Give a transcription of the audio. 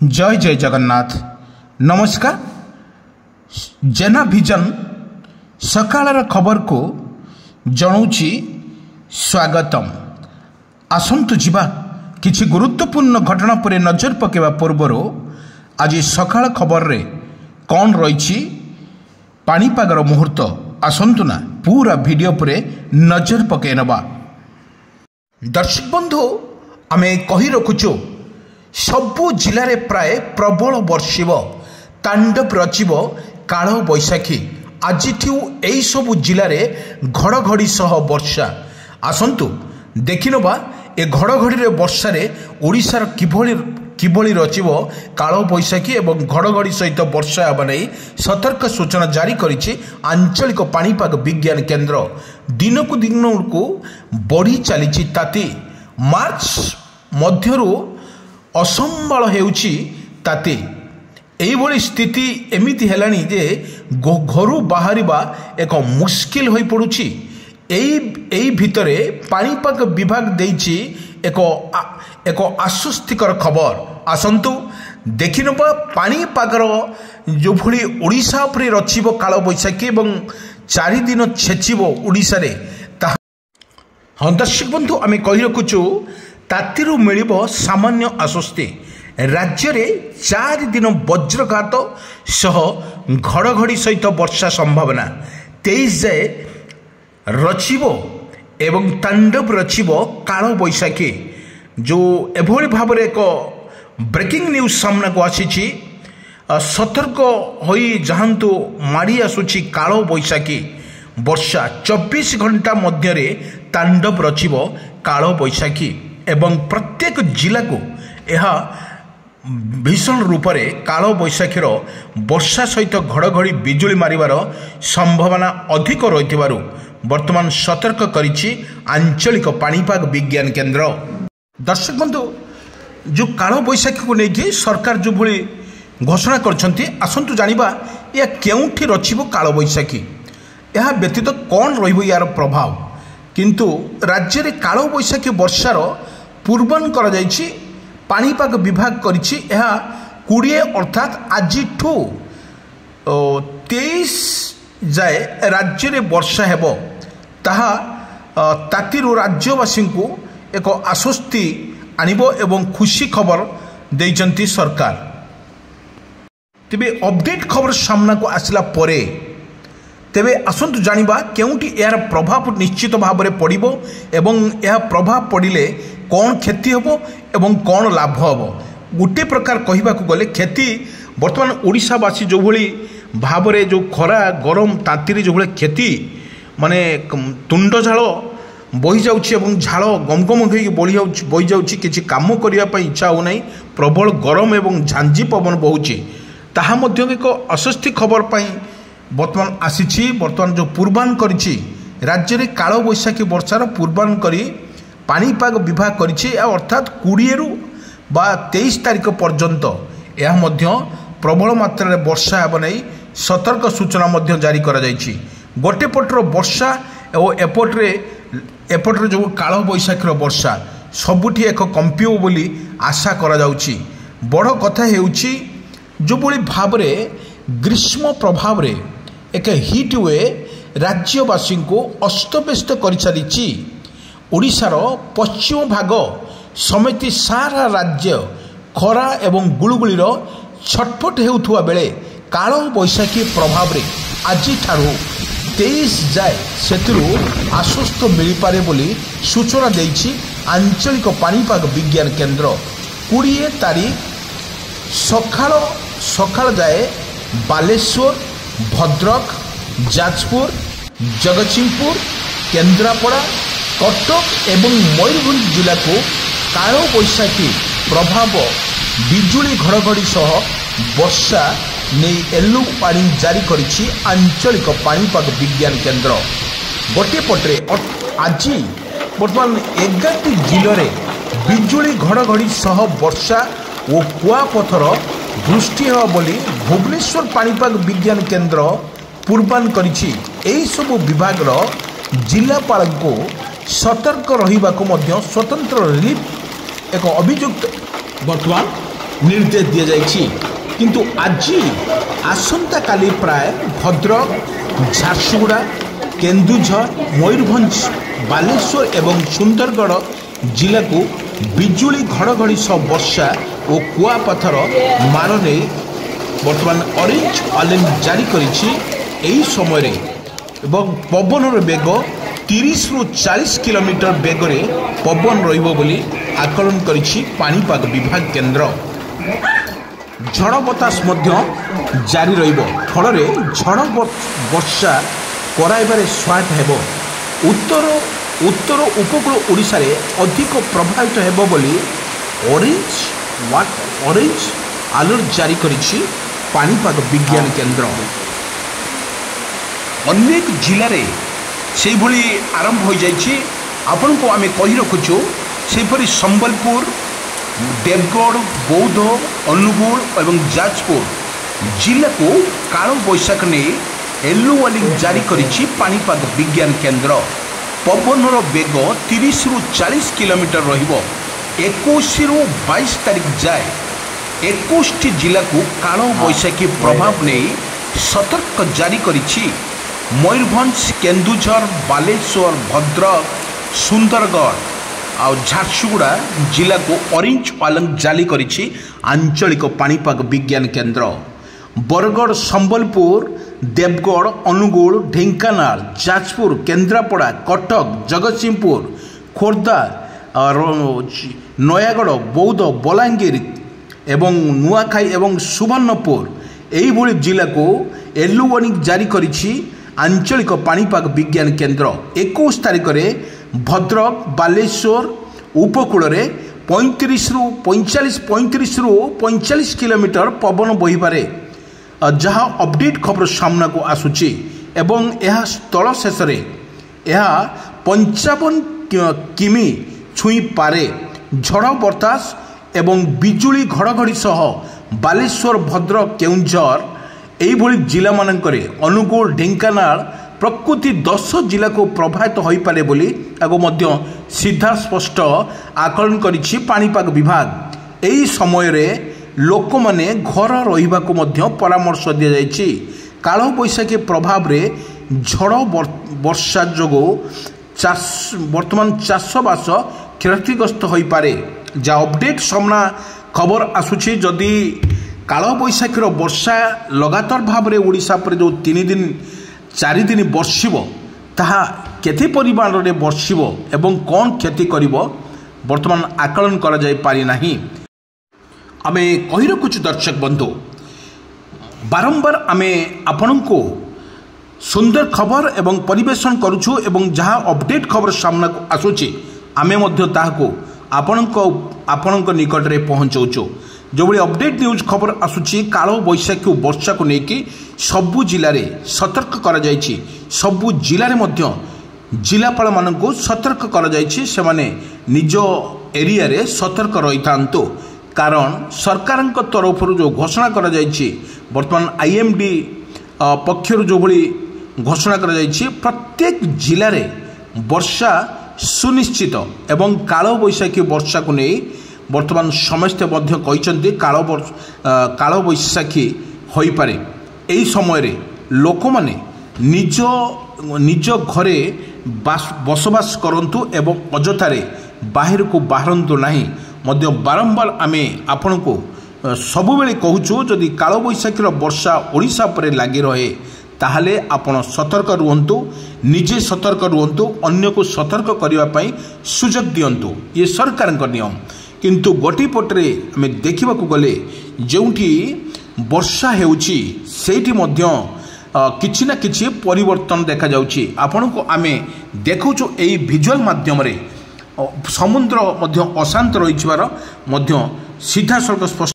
जय जय जगन्नाथ। नमस्कार। जेना विजन सकाळर खबर को जणाऊँची स्वागतम। आसंतु जिबा किछि गुरुत्वपूर्ण घटना पर नजर पकेवा पूर्वर आज सकाळ खबर रे कौन रही पाणीपागर मुहूर्त आसंतु ना पूरा वीडियो पर नजर पके नबा। दर्शक बंधु आमे कही रखुचु सबु जिले में प्राय प्रबल वर्षिब तांडव रचिब काल बैशाखी। आज यही सबु जिले में घड़घड़ी सह वर्षा। आसंतु देखिनबा ए घड़घड़ी वर्षा ओडिशार किभली रचिब काल बैशाखी एवं घड़घड़ी सहित वर्षा हेबा नै सतर्क सूचना जारी करिछि आंचलिक पाणीपाग विज्ञान केन्द्र। दिनकु दिनकु बढ़ी चली ताती। मार्च मध्यरु असंबाल हेउछि ताती। एइभली स्थिति एमिति हेलानी जे घरु बाहरिबा एक मुश्किल होई पड़ुछि। एई भितरे पाणीपाग विभाग देइछि एक आश्वस्तिकर खबर। आसंतु देखिनबा पाणीपागर जो भली ओडिशा उपरे रचिब काल बैशाखी एवं 4 दिन छेचिब ओडिशा रे। हाँ दर्शक बंधु आमे कहि रखुछु तातीरु मिलिब सामान्य आश्वस्ति। राज्य में 4 दिन वज्रघात सह घड़घड़ी सहित वर्षा संभावना। 23 जाए रचिब एवं तांडव रचिब काल बैशाखी। जो एभली भाव एक ब्रेकिंग न्यूज सामना को आसी। सतर्क होई जहांतु माड़ी आसुची काल बैशाखी। वर्षा 24 घंटा मध्य तांडव रचिब काल बैशाखी एवं प्रत्येक जिला को यह भीषण रूप से काल बैशाखीर वर्षा सहित घड़घड़ी बिजुली मारिबार संभावना अधिक रही वर्तमान सतर्क करिछि आंचलिक पाणीपाग विज्ञान केन्द्र। दर्शक बंधु जो काल बैशाखी को लेकिन सरकार जो भली घोषणा करछंती आसंतु जानिबा या केउठी रचिबो काल बैशाखी। यह व्यतीत कौन रहिबो यार प्रभाव। किंतु राज्य में काल बैशाखी वर्षार पूर्वान करा जायछि। पाणीपाग विभाग करिछि 20 अर्थात आज 23 जाए राज्य में वर्षा हेब। ताहा तातीरु राज्यवासी को एक आश्वस्ति आनिबो एवं खुशी खबर देइचंती सरकार। तेबे अपडेट खबर सामना को आसला परे तेबे आसंतु जानिबा केउटी यार प्रभाव निश्चित भाव में पड़िबो एवं यह प्रभाव पड़िले कौन क्षति हेबो एवं कौन लाभ हेबो। गोटे प्रकार कहबा को गले क्षति वर्तमान ओडिशावासी जो भली भाव में जो खरा गरम तांतीरे जो भली क्षति माने तुंड झाल बही जाउछि एवं झाल गमगम होई बही जाउछि। किछि काम करिया पई इच्छा हो नाही। प्रबल गरम एवं झांझी पवन बहुछि। ताहा मध्य एक अस्वस्थि खबर पई वर्तमान आसी। वर्तमान जो पूर्वान करिछि राज्य में काल बैशाखी वर्षार पूर्वान करी पाणीपाग विभाग करिछि। अर्थात 20 रु 23 तारीख पर्यंत यह मध्य प्रबल मात्रा वर्षा हेब नहीं सतर्क सूचना मध्य जारी करा जायछि। गोटे पटर वर्षा और एपट्रे जो काल बैशाखीर वर्षा सबुठी एक कंपिओ बोली आशा करा जाउछि। बड़ कथा हेउछि जो भली भाव ग्रीष्म प्रभाव रे एक हिट वे राज्यवासी को अस्तव्यस्त कर सारी। ओडिशार पश्चिम भाग समेत सारा राज्य खरा एवं गुलुगुलीर छटपट हेउथुवा बेले काल बैशाखी प्रभाव रे आज 23 जाए सेतिरु आश्वस्त मिल पारे बोली सूचना देइछि आंचलिक पाणीपाग विज्ञान केन्द्र। 20 तारीख सकाळ जाए बालेश्वर भद्रक जाजपुर जगतसिंहपुर केन्द्रापड़ा कटक एवं मयूरभंज जिला को काल बैशाखी प्रभाव बिजुली घड़घड़ी सह वर्षा नहीं येलो वार्निंग जारी करिछि आंचलिक पाणीपाग विज्ञान केन्द्र। गोटे पटे आज वर्तमान 11 जिले में बिजुली घड़घड़ी सह वर्षा और कुआपथर दृष्टि हेबा बोली भुवनेश्वर पाणीपाग विज्ञान केन्द्र पूर्वान करिछि। एही सबु विभाग जिलापाल को सतर्क रहिबा को मध्य स्वतंत्र रिलीफ एक अभियुक्त वर्तमान निर्देश दि जाइछि किंतु आज आसंता काली प्राय भद्रक झारसुगुड़ा केन्दुझर मयूरभंज बालेश्वर एवं सुंदरगढ़ जिला को बिजुली घड़घड़ी सह वर्षा और कुआपथर मार ने बर्तमान ऑरेंज अलर्ट जारी करिछि समय एवं पवनर बेग 30 ରୁ 40 किलोमीटर बेगरे पवन रहिबो बोली आकलन करिछि पाणीपाग विभाग केन्द्र। झड़ बतास मध्य जारी रहिबो फल झड़ वर्षा कराइबारे स्वाट हेबो। उत्तर उपकूल ओडिशा रे अधिक प्रभावित हेबो बोली ऑरेंज अलर्ट जारी करिछि पाणीपाग विज्ञान केन्द्र। अनेक जिले में से भली आरंभ हो जाइए आपण को आम कही रखुचु सेपरी संबलपुर देवगढ़ बौद्ध अनुगुल और जाजपुर जिला को काल बैशाख ने येलो वार्निंग जारी करिछि पाणीपाग विज्ञान केन्द्र। पवनर बेग 30 ରୁ 40 किलोमीटर रहिबो। 21 ରୁ 22 तारीख जाए 21 जिला को काल बैशाखी प्रभाव नहीं सतर्क जारी करिछि। मयूरभंज केन्दुझर बालेश्वर भद्रक सुंदरगढ़ और झारसुगुड़ा जिला को ऑरेंज अलर्ट जारी करिछि आंचलिक पाणीपाग विज्ञान केन्द्र। बरगढ़ संबलपुर देवगढ़ अनुगुल ढेंकानाल जाजपुर केन्द्रापड़ा कटक जगतसिंहपुर खोर्धा नयागढ़ बौद्ध बलांगीर एवं नुआखाई एवं सुवर्णपुर यही जिला को येलो वार्निंग जारी करिछि आंचलिक पाणीपाग विज्ञान केन्द्र। 21 तारीख में भद्रक बालेश्वर उपकूल में 35 ରୁ 45 किलोमीटर पवन बहिबारे जहाँ अपडेट खबर सामना को आसुची एवं यह स्थल शेष यह 55 किमी छुई पारे। झड़ बतास एवं बिजुली घड़घड़ी सह बालेश्वर भद्रक केन्दुझर यही जिला मानकरे अनुगुल ढेंकानाल प्रकृति 10 जिला को प्रभावित हो पारे बोली सीधा स्पष्ट आकलन करिछि पाणीपाग विभाग। यही समय रे लोक माने घर रहिबा को मध्य परामर्श दिया जाइछि। काल बैशाखी प्रभाव रे झड़ वर्षा जोगो वर्तमान चाषबास क्षतिग्रस्त हो पारे। जा अपडेट सामना खबर आसुछि जदि काल बैशाखीर वर्षा लगातार भाव में ओडिशा पर जो 3 दिन 4 दिन बर्षिब ताहा केते परिमाण रे बर्षिब एवं कौन क्षति करिवो वर्तमान आकलन करा जाय पारि नाही। आमे कहि रखुछु दर्शक बंधु बारंबार आमे आपनको सुंदर खबर एवं परिवेशन करुछु एवं जहाँ अपडेट खबर सामना को आसुछि आमे मध्य ताहाको आपणक निकट रे पहुँचाऊछु। जो बड़ी अपडेट न्यूज खबर आसुछि काल बैशाखी वर्षा को लेकिन सबु जिले में सतर्क करा जाइछि। सबु जिले में मध्य जिलापाल मानक सतर्क करा जाइछि से माने निज एरिया रे सतर्क रही थांतु कारण सरकार तरफ जो घोषणा करा जाइछि वर्तमान आईएमडी पक्षर जो बड़ी घोषणा करा जाइछि प्रत्येक जिले में वर्षा सुनिश्चित एवं काल बैशाखी वर्षा को नहीं वर्तमान समस्ते कहते काल बैशाखी हो पारे। यही समय लोक माने निज घरे बसवास करंतु एवं अजथारे बाहर को बाहरंतु नहीं मध्य बारंबार आमे आपण को सबुबेले कहूचु जदि काल बैशाखीर वर्षा ओडिशा पर लगी रहे ताहले आपण सतर्क रुहंतु निजे सतर्क रुहंतु अन्य को सतर्क करने पाई सुजोग दियंतु ये सरकार नियम। किंतु गोटी पटरे आम देखा गले जोठी वर्षा हेउची सेठी मध्य किछि ना किछि परिवर्तन देखा जाउची। आपण को आमे देखौछु एई विजुअल माध्यम रे समुद्र मध्य अशांत रहिछबार मध्य सीधा सड़क स्पष्ट